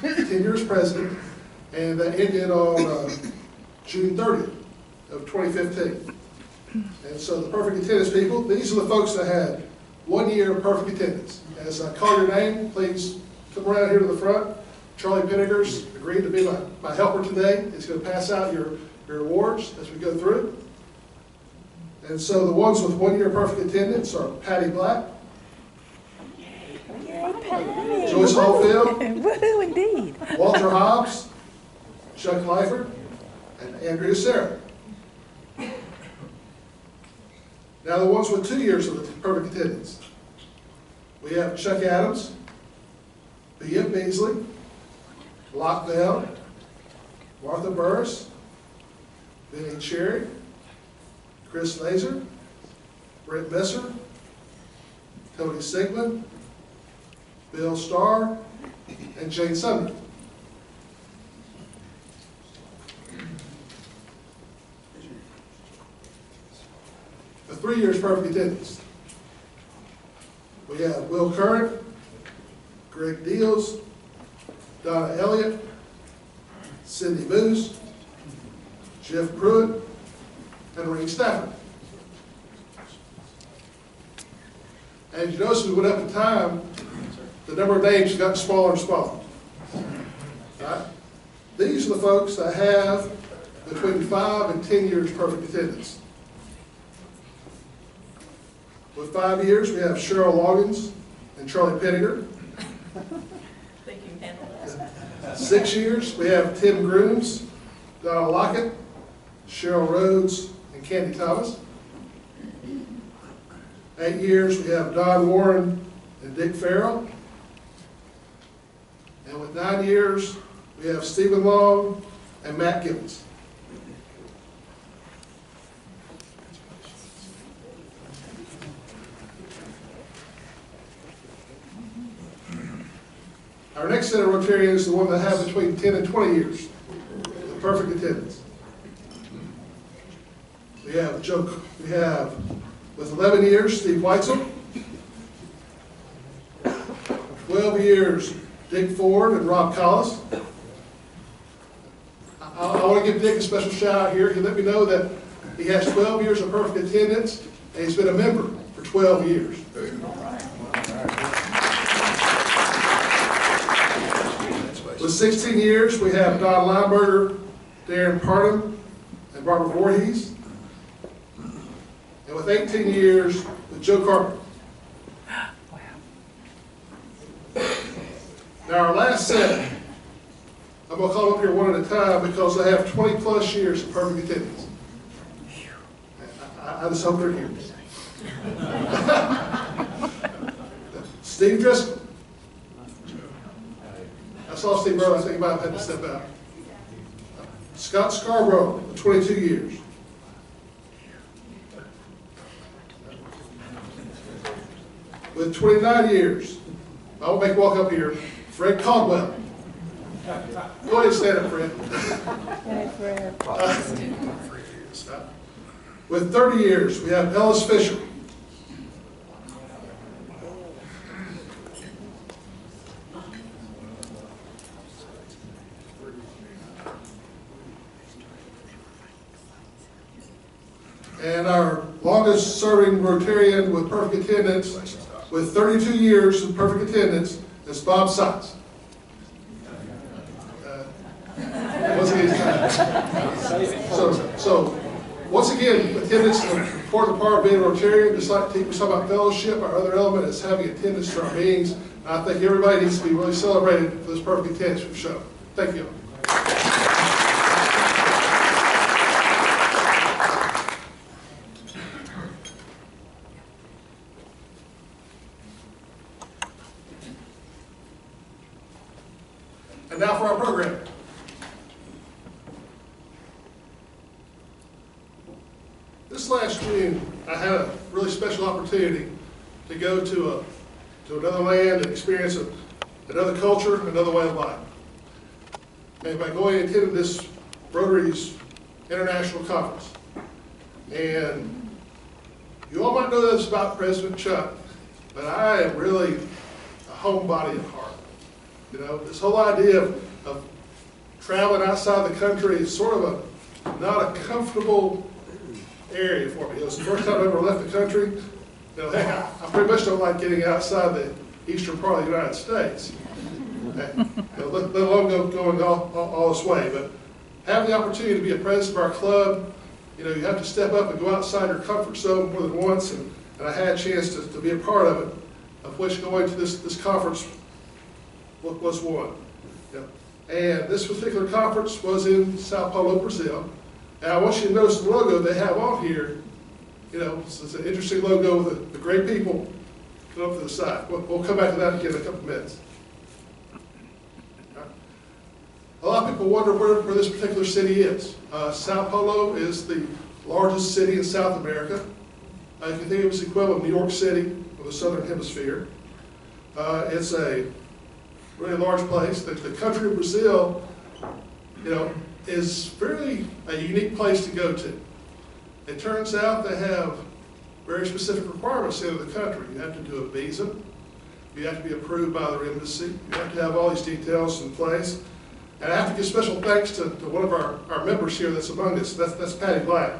tenure as president, and that ended on June 30th of 2015. And so the perfect attendance people, these are the folks that had 1 year of perfect attendance. As I call your name, please come around here to the front. Charlie Penninger's agreed to be my helper today. He's going to pass out your awards as we go through. And so the ones with 1 year of perfect attendance are Patty Black, Joyce Hallfield, Woohoo, indeed. Walter Hobbs, Chuck Lyford, and Andrea Sarah. Now the ones with 2 years of perfect attendance. We have Chuck Adams, B.F. Beasley, Locke Bell, Martha Burris, Benny Cherry, Chris Laser, Brent Messer, Tony Sigmund, Bill Starr, and Jane Sumner. The 3 years perfect attendance. We have Will Curran, Greg Deals, Donna Elliott, Cindy Moose, Jeff Pruitt, and Ring Stafford. And you notice as we went up in time, the number of names got smaller and smaller. Right? These are the folks that have between 5 and 10 years perfect attendance. With 5 years, we have Cheryl Loggins and Charlie Penninger. Think you can handle that. 6 years, we have Tim Grooms, Donna Lockett, Cheryl Rhodes, and Candy Thomas. 8 years, we have Don Warren and Dick Farrell. And with 9 years, we have Stephen Long and Matt Gibbons. Our next set of Rotarians is the one that have between 10 and 20 years with perfect attendance. We have with 11 years, Steve Weitzel. 12 years, Dick Ford and Rob Collis. I want to give Dick a special shout out here. He let me know that he has 12 years of perfect attendance, and he's been a member for 12 years. With 16 years, we have Don Lineberger, Darren Parham, and Barbara Voorhees. And with 18 years, with Joe Carter. Now our last set, I'm going to call them up here one at a time because they have 20 plus years of perfect attendance. I just hope they're here. Steve Driscoll. I saw Steve earlier, I think he might have had to step out. Scott Scarborough, 22 years. With 29 years, I won't make you walk up here, Fred Caldwell. Go ahead and stand up, Fred. Hey, Fred. With 30 years, we have Ellis Fisher. And our longest serving Rotarian with perfect attendance, with 32 years of perfect attendance, is Bob Sitz. Once again, so once again, attendance is an important part of being a Rotarian. Just like we talk about fellowship, our other element is having attendance to our meetings. And I think everybody needs to be really celebrated for this perfect attendance we've shown. Thank you. And now for our program. This last June, I had a really special opportunity to go to another land and experience another culture, another way of life. And by going and attending this Rotary's International Conference. And you all might know this about President Chuck, but I am really a homebody at heart. You know, this whole idea of traveling outside the country is sort of not a comfortable area for me. It was the first time I ever left the country. You know, heck, I pretty much don't like getting outside the eastern part of the United States. You know, let alone going all this way. But having the opportunity to be a president of our club, you know, you have to step up and go outside your comfort zone more than once, and I had a chance to be a part of it, of which going to this conference was one. You know, and this particular conference was in Sao Paulo, Brazil. And I want you to notice the logo they have on here. You know, it's an interesting logo with the great people come up to the side. We'll come back to that again in a couple of minutes. A lot of people wonder where this particular city is. Sao Paulo is the largest city in South America. You can think of it as equivalent to New York City of the Southern Hemisphere. It's a really large place. The country of Brazil, you know, is fairly a unique place to go to. It turns out they have very specific requirements into the country. You have to do a visa. You have to be approved by their embassy. You have to have all these details in place. And I have to give special thanks to one of our members here that's among us. That's Patty Black.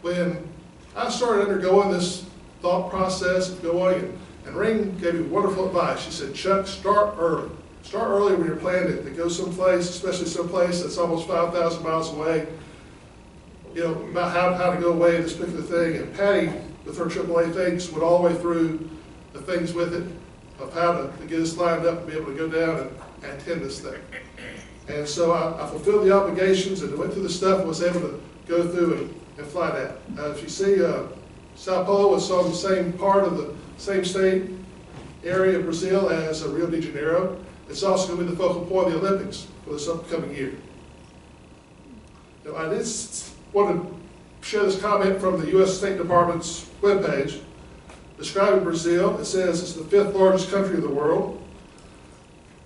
When I started undergoing this thought process of going, and Ring gave me wonderful advice. She said, Chuck, start early. Start early when you're planning to go someplace, especially someplace that's almost 5,000 miles away. You know, about how to go away, this particular thing. And Patty, with her AAA things, went all the way through the things with it, of how to get us lined up and be able to go down and attend this thing. And so I fulfilled the obligations and went through the stuff and was able to go through and fly that. If you see, Sao Paulo is on the same part of the same state area of Brazil as Rio de Janeiro. It's also going to be the focal point of the Olympics for this upcoming year. Now, I just want to share this comment from the U.S. State Department's webpage describing Brazil. It says it's the 5th largest country in the world.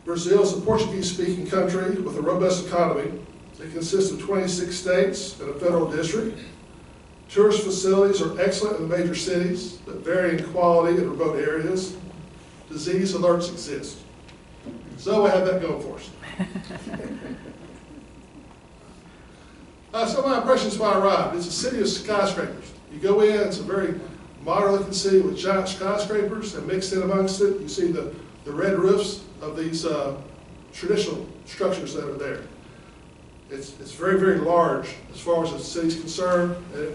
Brazil is a Portuguese-speaking country with a robust economy. It consists of 26 states and a federal district. Tourist facilities are excellent in the major cities, but vary in quality in remote areas. Disease alerts exist. So we have that going for us. Some of my impressions when I arrived. It's a city of skyscrapers. You go in, it's a very modern-looking city with giant skyscrapers, and mixed in amongst it, you see the red roofs of these traditional structures that are there. It's very, very large as far as the city's concerned,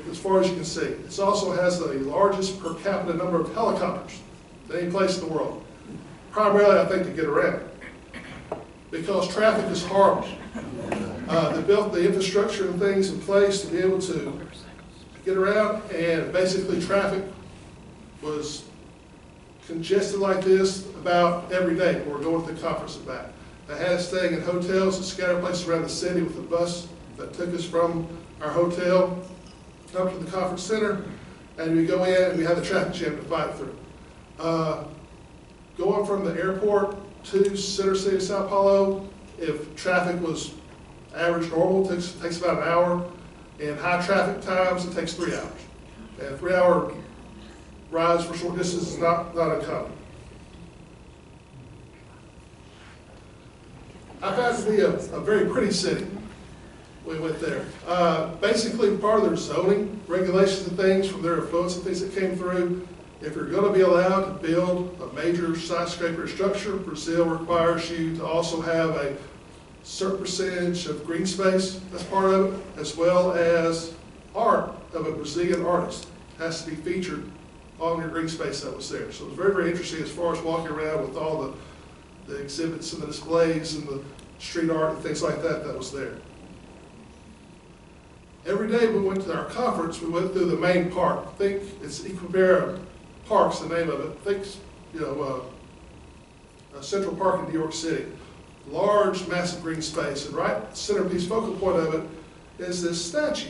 as far as you can see. It also has the largest per capita number of helicopters than any place in the world. Primarily, I think, to get around, because traffic is horrible. They built the infrastructure and things in place to be able to get around, and basically traffic was congested like this about every day when we're going to the conference and back. They had us staying in hotels and scattered places around the city with a bus that took us from our hotel up to the conference center, and we go in and we have the traffic jam to fight through. Going from the airport to center city of Sao Paulo, if traffic was average normal, it takes about an hour. In high traffic times, it takes 3 hours. And 3-hour rides for short distance is not uncommon. I found it to be a very pretty city. We went there. Basically, part of their zoning regulations and things from their influence and things that came through, if you're going to be allowed to build a major skyscraper structure, Brazil requires you to also have a certain percentage of green space as part of it, as well as art of a Brazilian artist has to be featured on your green space that was there. So it was very, very interesting as far as walking around with all the exhibits and the displays and the street art and things like that that was there. Every day we went to our conference, we went through the main park. I think it's Equibera Park's the name of it. I think, you know, Central Park in New York City. Large, massive green space, and right centerpiece focal point of it is this statue.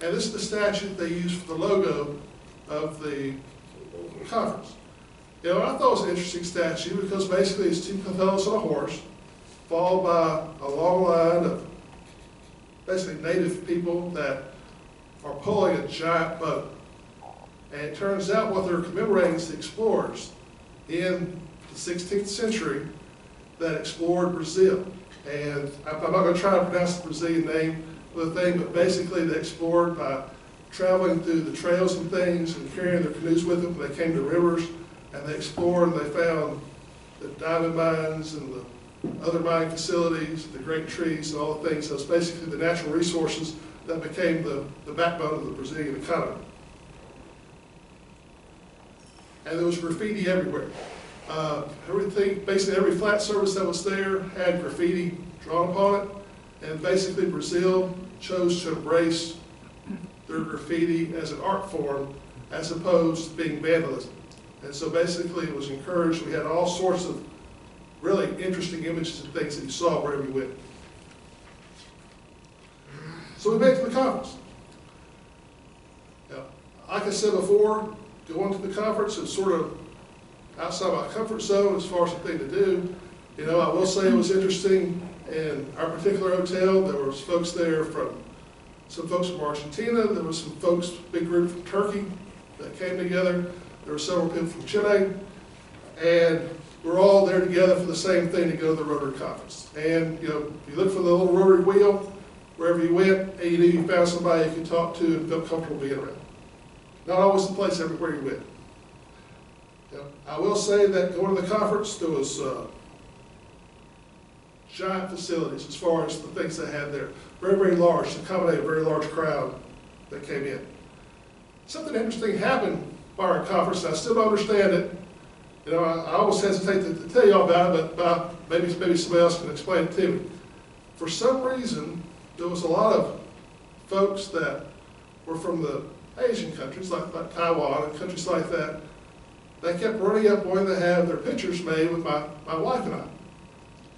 And this is the statue that they use for the logo of the conference. You know, I thought it was an interesting statue because basically it's two fellows on a horse, followed by a long line of basically native people that are pulling a giant boat. And it turns out what they're commemorating is the explorers in the 16th century that explored Brazil. And I'm not going to try to pronounce the Brazilian name of the thing, but basically they explored by traveling through the trails and things and carrying their canoes with them. They came to rivers and they explored and they found the diamond mines and the other mining facilities, the great trees and all the things. So it's basically the natural resources that became the backbone of the Brazilian economy. And there was graffiti everywhere. Everything, basically every flat surface that was there had graffiti drawn upon it. And basically Brazil chose to embrace their graffiti as an art form as opposed to being vandalism. And so basically it was encouraged. We had all sorts of really interesting images and things that you saw wherever you went. So we made it to the conference. Now, like I said before, going to the conference is sort of outside my comfort zone as far as the thing to do. You know, I will say it was interesting in our particular hotel. There was folks there from, some folks from Argentina. There was some folks, big group from Turkey that came together. There were several people from Chile. And we're all there together for the same thing, to go to the Rotary Conference. And, you know, you look for the little Rotary wheel, wherever you went, and you knew you found somebody you could talk to and felt comfortable being around. Not always the place everywhere you went. You know, I will say that going to the conference, there was giant facilities as far as the things they had there. Very, very large, to accommodate a very large crowd that came in. Something interesting happened by our conference, and I still don't understand it. You know, I almost hesitate to tell you all about it, but maybe somebody else can explain it to me. For some reason, there was a lot of folks that were from the Asian countries, like Taiwan and countries like that. They kept running up wanting to have their pictures made with my wife and I.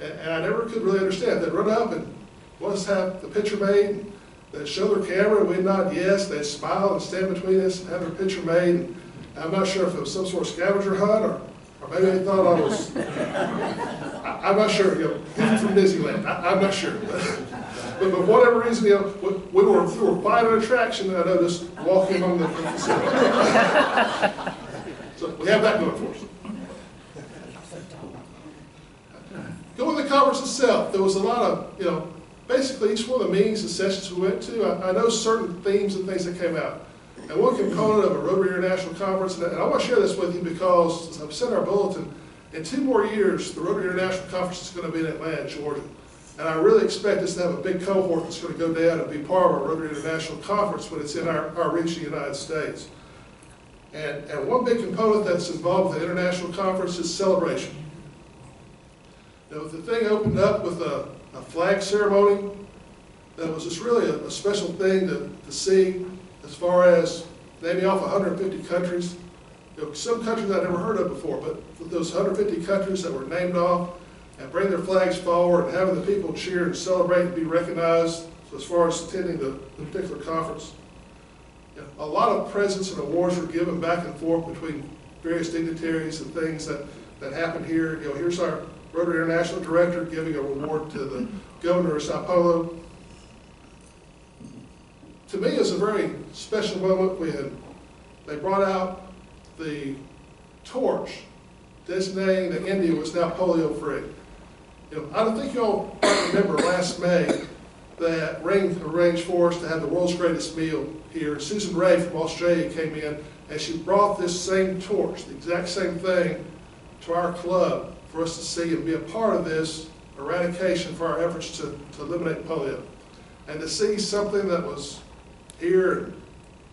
And I never could really understand. They'd run up and want us to have the picture made. They'd show their camera and we'd nod yes. They'd smile and stand between us and have their picture made. And I'm not sure if it was some sort of scavenger hunt or maybe they thought I was, I'm not sure, you know, from Disneyland. I'm not sure. But for whatever reason, you know, we were quite an attraction, I noticed, walking among the facility. So we have that going for us. Going to the conference itself, there was a lot of, you know, basically each one of the meetings and sessions we went to, I know certain themes and things that came out. And one component of a Rotary International Conference, and I want to share this with you because, as I've said in our bulletin, in 2 more years, the Rotary International Conference is going to be in Atlanta, Georgia. And I really expect us to have a big cohort that's going to go down and be part of our Rotary International Conference when it's in our region, the United States. And one big component that's involved with the International Conference is celebration. You know, the thing opened up with a flag ceremony that was just really a special thing to see, as far as naming off 150 countries. You know, some countries I'd never heard of before, but with those 150 countries that were named off, and bring their flags forward and having the people cheer and celebrate and be recognized as far as attending the particular conference. You know, a lot of presents and awards were given back and forth between various dignitaries and things that happened here. You know, here's our Rotary International Director giving a reward to the Governor of Sao Paulo. To me, it's a very special moment when they brought out the torch designating that India was now polio-free. You know, I don't think you all remember last May that Ring arranged for us to have the world's greatest meal here. Susan Ray from Australia came in and she brought this same torch, the exact same thing, to our club for us to see and be a part of this eradication for our efforts to eliminate polio. And to see something that was here and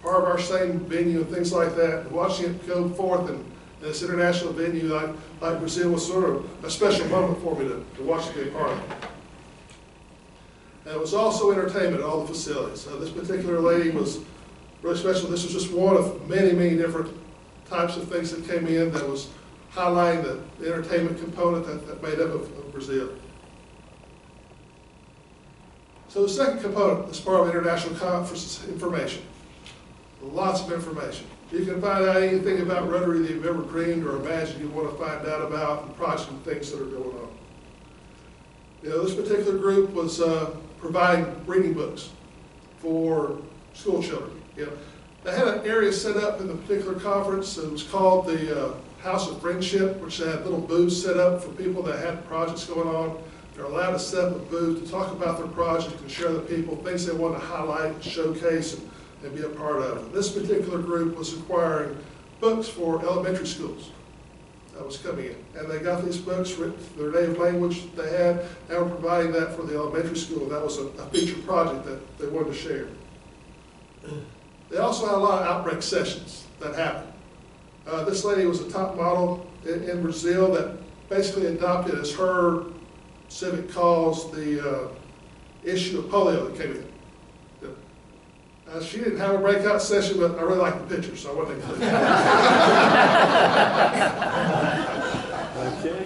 part of our same venue and things like that, and watching it go forth in this international venue like Brazil was sort of a special moment for me to watch it be a part of. And it was also entertainment at all the facilities. This particular lady was really special. This was just one of many, many different types of things that came in that was highlighting the entertainment component that made up of Brazil. So the second component as part of international conference is information. Lots of information. You can find out anything about Rotary that you've ever dreamed or imagined you want to find out about, and projects and things that are going on. You know, this particular group was providing reading books for school children. You know, they had an area set up in the particular conference. It was called the House of Friendship, which had little booths set up for people that had projects going on. They're allowed to set up a booth to talk about their project and share with people things they want to highlight and showcase and be a part of. And this particular group was acquiring books for elementary schools that was coming in. And they got these books written their native language they had, and were providing that for the elementary school. That was a feature project that they wanted to share. They also had a lot of outbreak sessions that happened. This lady was a top model in Brazil that basically adopted as her civic cause the issue of polio that came in. She didn't have a breakout session, but I really liked the picture, so I wanted to include that. Okay.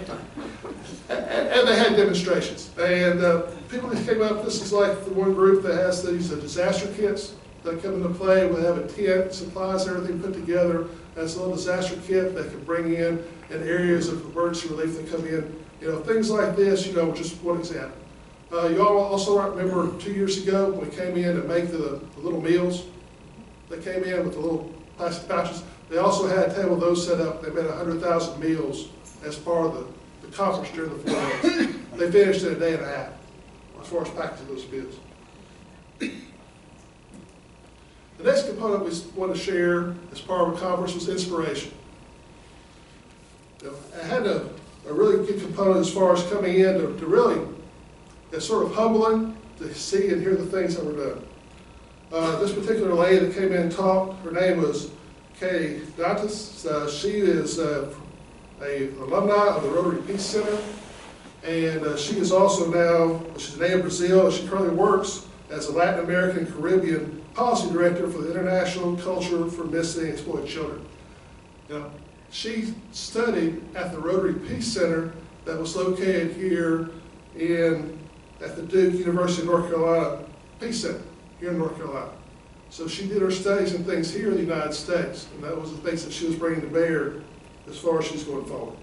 And they had demonstrations. And people that came up, this is like the one group that has these disaster kits that come into play. We have a tent, supplies, everything put together. That's a little disaster kit that can bring in areas of emergency relief that come in. You know, things like this, you know, just one example. You all also remember 2 years ago when we came in to make the little meals. They came in with the little plastic pouches. They also had a table of those set up. They made 100,000 meals as part of the conference during the 4 days. They finished in a day and a half as far as packaging those meals. The next component we want to share as part of a conference was inspiration. You know, I had a really good component as far as coming in to really, it's sort of humbling to see and hear the things that were done. This particular lady that came in and talked, her name was Kay Dantas. She is an alumni of the Rotary Peace Center, and she is also now, she's a native of Brazil, and she currently works as a Latin American Caribbean Policy Director for the International Culture for Missing and Exploited Children. You know, she studied at the Rotary Peace Center that was located here at the Duke University of North Carolina Peace Center here in North Carolina. So she did her studies and things here in the United States, and that was the things that she was bringing to bear as far as she's going forward.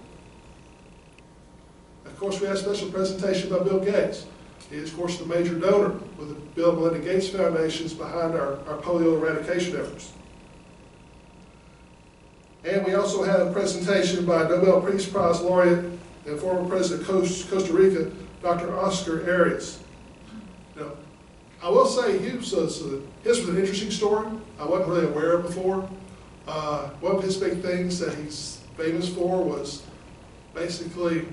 Of course, we had a special presentation by Bill Gates. He is, of course, the major donor with the Bill and Melinda Gates Foundations behind our polio eradication efforts. And we also had a presentation by Nobel Peace Prize laureate and former President of Costa Rica, Dr. Oscar Arias. You know, I will say his was an interesting story. I wasn't really aware of before. One of his big things that he's famous for was basically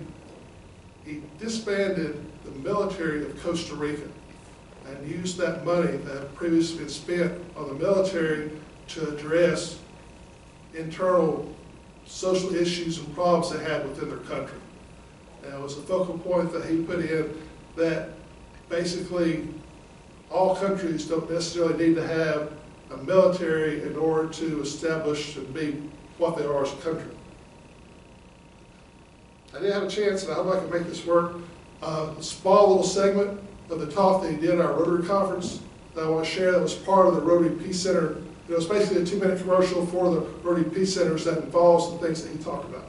he disbanded the military of Costa Rica and used that money that had previously been spent on the military to address internal social issues and problems they had within their country. And it was a focal point that he put in that basically all countries don't necessarily need to have a military in order to establish and be what they are as a country. I didn't have a chance, and I hope I can make this work, a small little segment of the talk that he did at our Rotary Conference that I want to share that was part of the Rotary Peace Center. It was basically a 2-minute commercial for the Rotary Peace Centers that involves the things that he talked about.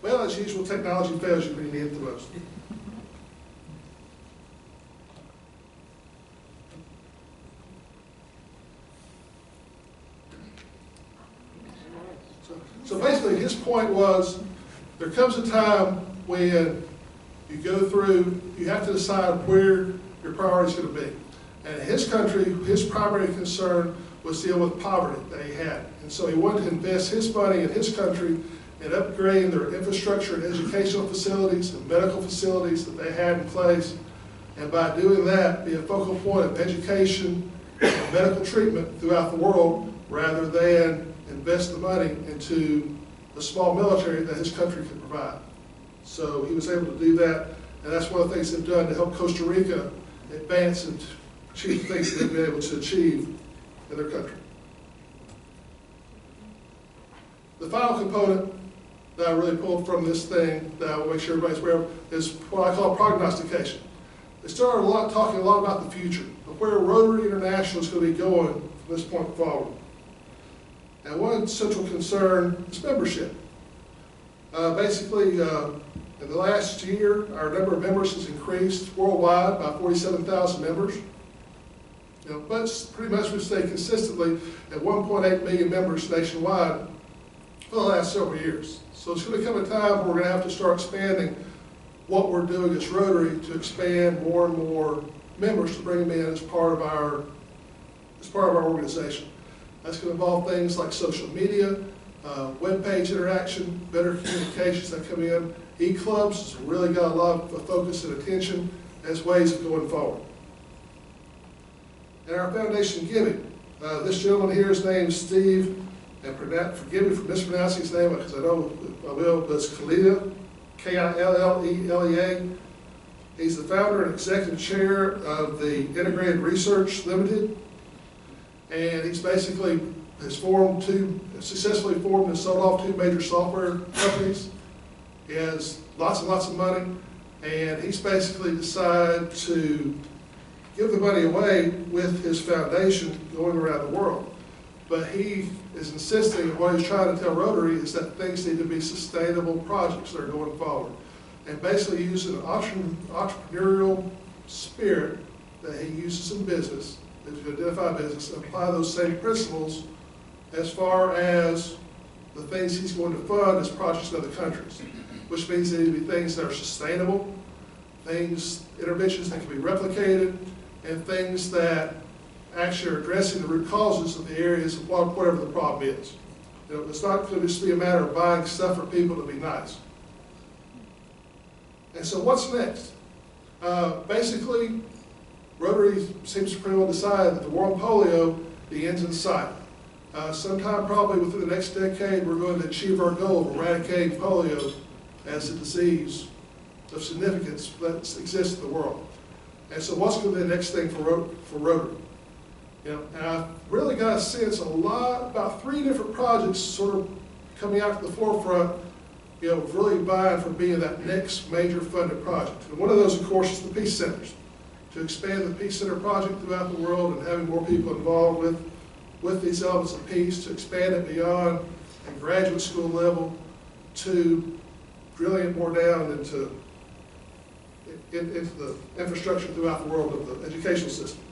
Well, as usual, technology fails you when you need it the most. So basically, his point was, there comes a time when you go through, you have to decide where your priority is going to be. And in his country, his primary concern was dealing with poverty that he had. And so he wanted to invest his money in his country in upgrading their infrastructure and educational facilities and medical facilities that they had in place. And by doing that, be a focal point of education and medical treatment throughout the world, rather than invest the money into a small military that his country could provide. So he was able to do that, and that's one of the things they've done to help Costa Rica advance and achieve things that they've been able to achieve in their country. The final component that I really pulled from this thing that I will make sure everybody's aware of is what I call prognostication. They started talking a lot about the future, of where Rotary International is going to be going from this point forward. And one central concern is membership. Basically, in the last year, our number of members has increased worldwide by 47,000 members. But pretty much we've stayed consistently at 1.8 million members nationwide for the last several years. So it's going to come a time where we're going to have to start expanding what we're doing as Rotary to expand more and more members to bring them in as part of our organization. That's going to involve things like social media, web page interaction, better communications that come in. E-clubs has really got a lot of focus and attention as ways of going forward. And our foundation giving. This gentleman here, his name is Steve, and forgive me for mispronouncing his name because I know I will, but it's Kalilea, K-I-L-L-E-L-E-A. He's the founder and executive chair of the Integrated Research Limited. And he's basically successfully formed and sold off 2 major software companies. He has lots and lots of money, and he's basically decided to give the money away with his foundation going around the world. But he is insisting, what he's trying to tell Rotary is that things need to be sustainable projects that are going forward. And basically using an entrepreneurial spirit that he uses in business, to identify business, and apply those same principles as far as the things he's going to fund as projects in other countries, which means they need to be things that are sustainable, interventions that can be replicated, and things that actually are addressing the root causes of the areas of whatever the problem is. It's not going to just be a matter of buying stuff for people to be nice. And so what's next? Basically, Rotary seems to pretty well decide that the war on polio, the end's in sight. Sometime probably within the next decade, we're going to achieve our goal of eradicating polio as a disease of significance that exists in the world. And so what's going to be the next thing for Rotary? And I've really got a sense about 3 different projects sort of coming out to the forefront, really vying for being that next major funded project. And one of those, of course, is the Peace Centers. To expand the Peace Center project throughout the world and having more people involved with these elements of peace, to expand it beyond a graduate school level, to drilling it more down into the infrastructure throughout the world of the educational system.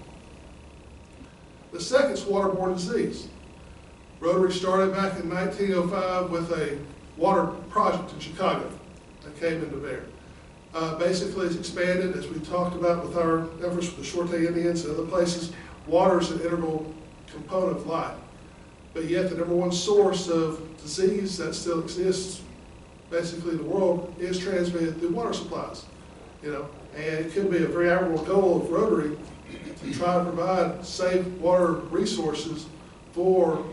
The second is waterborne disease. Rotary started back in 1905 with a water project in Chicago that came into bear. Basically, it's expanded, as we talked about with our efforts with the Shorte Indians and other places. Water is an integral component of life. But yet the #1 source of disease that still exists, basically in the world, is transmitted through water supplies. And it could be a very admirable goal of Rotary to try to provide safe water resources for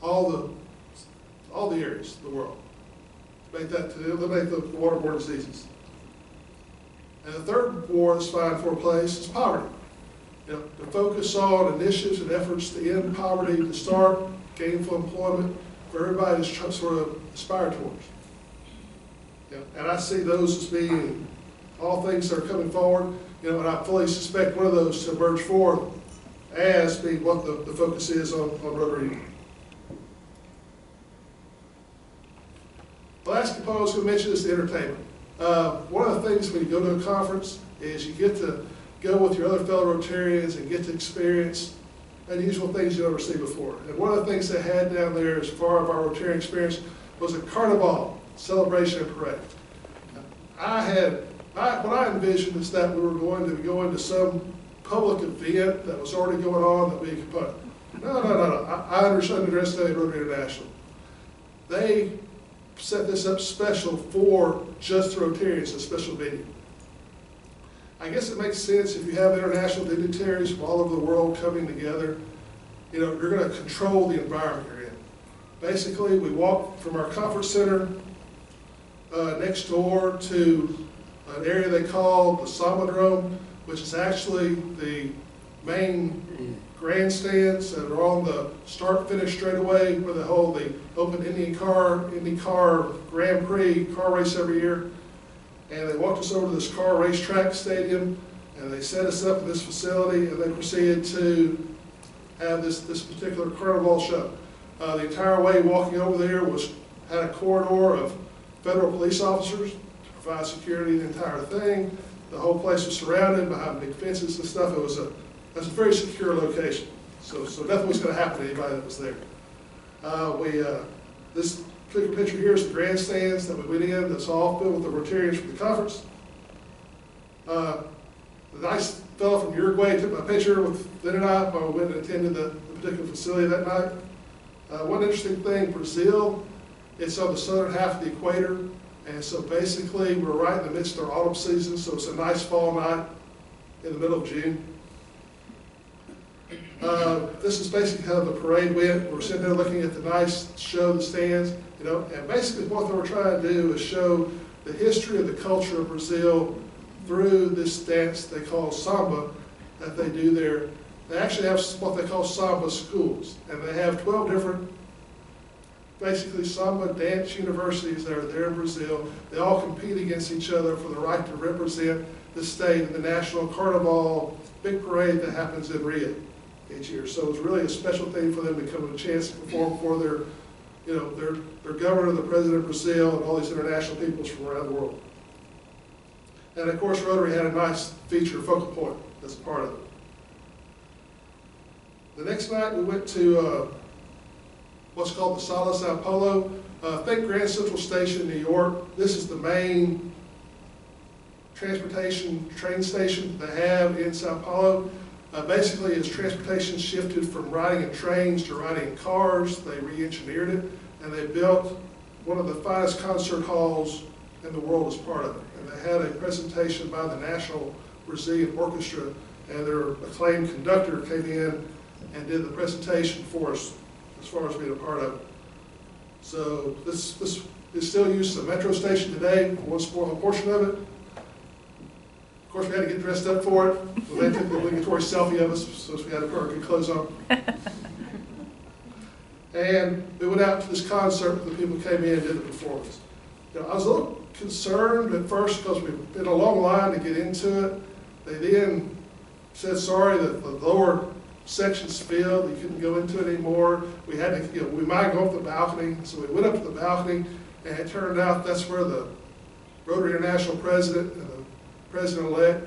all the areas of the world. To eliminate the waterborne diseases. And the third war that's vying for a place is poverty. To focus on initiatives and efforts to end poverty, to start gainful employment for everybody to sort of aspire towards. And I see those as being all things that are coming forward, and I fully suspect one of those to emerge forth as being what the focus is on Rotary. The last component I was going to mention is the entertainment. One of the things when you go to a conference is you get to go with your other fellow Rotarians and get to experience unusual things you've never seen before. And one of the things they had down there as far as our Rotarian experience was a carnival celebration and parade. What I envisioned is that we were going to go into some public event that was already going on that we could put. No. I underestimate Rotary International. They set this up special for just the Rotarians, a special meeting. I guess it makes sense if you have international dignitaries from all over the world coming together. You know, you're going to control the environment you're in. Basically, we walk from our conference center next door to an area they call the Sambadrome, which is actually the main grandstands that are on the start-finish straightaway where they hold the Open Indy Car Grand Prix car race every year. And they walked us over to this car racetrack stadium, and they set us up in this facility, and they proceeded to have this particular carnival show. The entire way walking over there had a corridor of federal police officers to provide security the entire thing. The whole place was surrounded behind big fences and stuff. It was a very secure location. So nothing was going to happen to anybody that was there. This particular picture here is the grandstands that we went in. That's all filled with the Rotarians from the conference. The nice fellow from Uruguay took my picture with Lynn and I while we went and attended the particular facility that night. One interesting thing, Brazil, it's on the southern half of the equator, and so basically we're right in the midst of our autumn season, so it's a nice fall night in the middle of June. This is basically how the parade went. We're sitting there looking at the nice show, the stands, you know, and basically what they were trying to do is show the history of the culture of Brazil through this dance they call samba that they do there. They actually have what they call samba schools, and they have 12 different, basically samba dance universities that are there in Brazil. They all compete against each other for the right to represent the state in the National Carnival big parade that happens in Rio each year. So it was really a special thing for them to come with a chance to perform for their, you know, their governor, the president of Brazil, and all these international peoples from around the world. And of course, Rotary had a nice feature focal point as a part of it. The next night we went to what's called the Sala Sao Paulo. Think Grand Central Station in New York. This is the main transportation train station they have in Sao Paulo. Basically, as transportation shifted from riding in trains to riding in cars, they re-engineered it, and they built one of the finest concert halls in the world as part of it. And they had a presentation by the National Brazilian Orchestra, and their acclaimed conductor came in and did the presentation for us as far as being a part of it. So this is still used as a metro station today, one portion of it. Of course, we had to get dressed up for it. So they took the obligatory selfie of us, so we had to put our good clothes on. And we went out to this concert, and the people came in and did the performance. You know, I was a little concerned at first because we've been a long line to get into it. They then said, sorry, that the lower section's filled, you couldn't go into it anymore. We had to, you know, we might go up the balcony. So we went up to the balcony, and it turned out that's where the Rotary International president and the president-elect,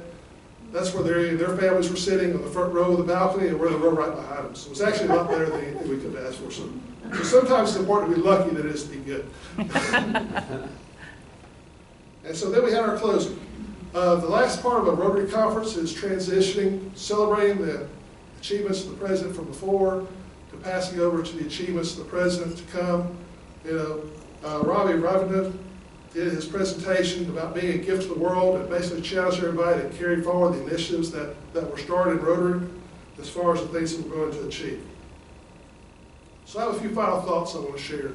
that's where their families were sitting on the front row of the balcony, and we're in the row right behind them. So it was actually a lot better than anything we could have asked for. So sometimes it's important to be lucky than it is to be good. And so then we had our closing. The last part of a Rotary conference is transitioning, celebrating the achievements of the president from before, to passing over to the achievements of the president to come. You know, Ravi Ravina did his presentation about being a gift to the world and basically challenged everybody to carry forward the initiatives that were started in Rotary as far as the things that we're going to achieve. So I have a few final thoughts I want to share.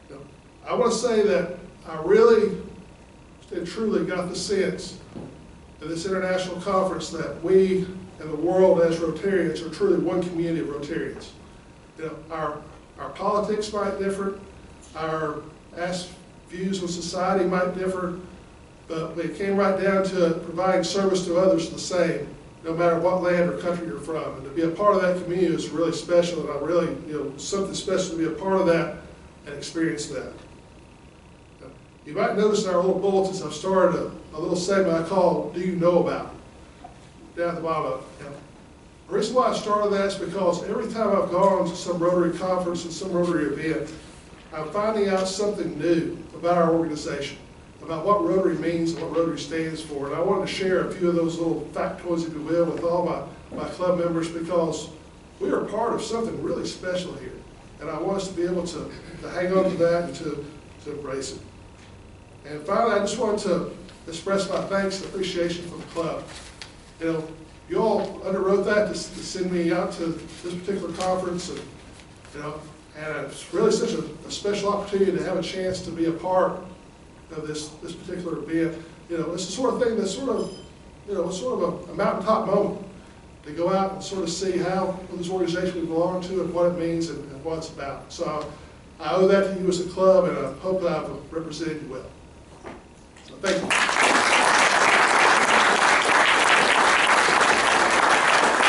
You know, I want to say that I really and truly got the sense at this international conference that we and the world as Rotarians are truly one community of Rotarians. You know, our politics might differ, our views on society might differ, but it came right down to providing service to others the same, no matter what land or country you're from. And to be a part of that community is really special, and I really, you know, something special to be a part of that and experience that. You might notice in our little bulletins, I've started a little segment I call Do You Know About? Down at the bottom of it. You know, the reason why I started that is because every time I've gone to some Rotary conference and some Rotary event, I'm finding out something new about our organization, about what Rotary means and what Rotary stands for. And I wanted to share a few of those little factoids, if you will, with all my club members, because we are part of something really special here. And I want us to be able to hang on to that and to embrace it. And finally, I just wanted to express my thanks and appreciation for the club. You know, you all underwrote that to send me out to this particular conference, and you know, and it's really such a special opportunity to have a chance to be a part of this particular event. You know, it's the sort of thing that's sort of, you know, it's sort of a mountaintop moment to go out and sort of see how this organization we belong to and what it means and what it's about. So I owe that to you as a club, and I hope that I've represented you well. So thank you.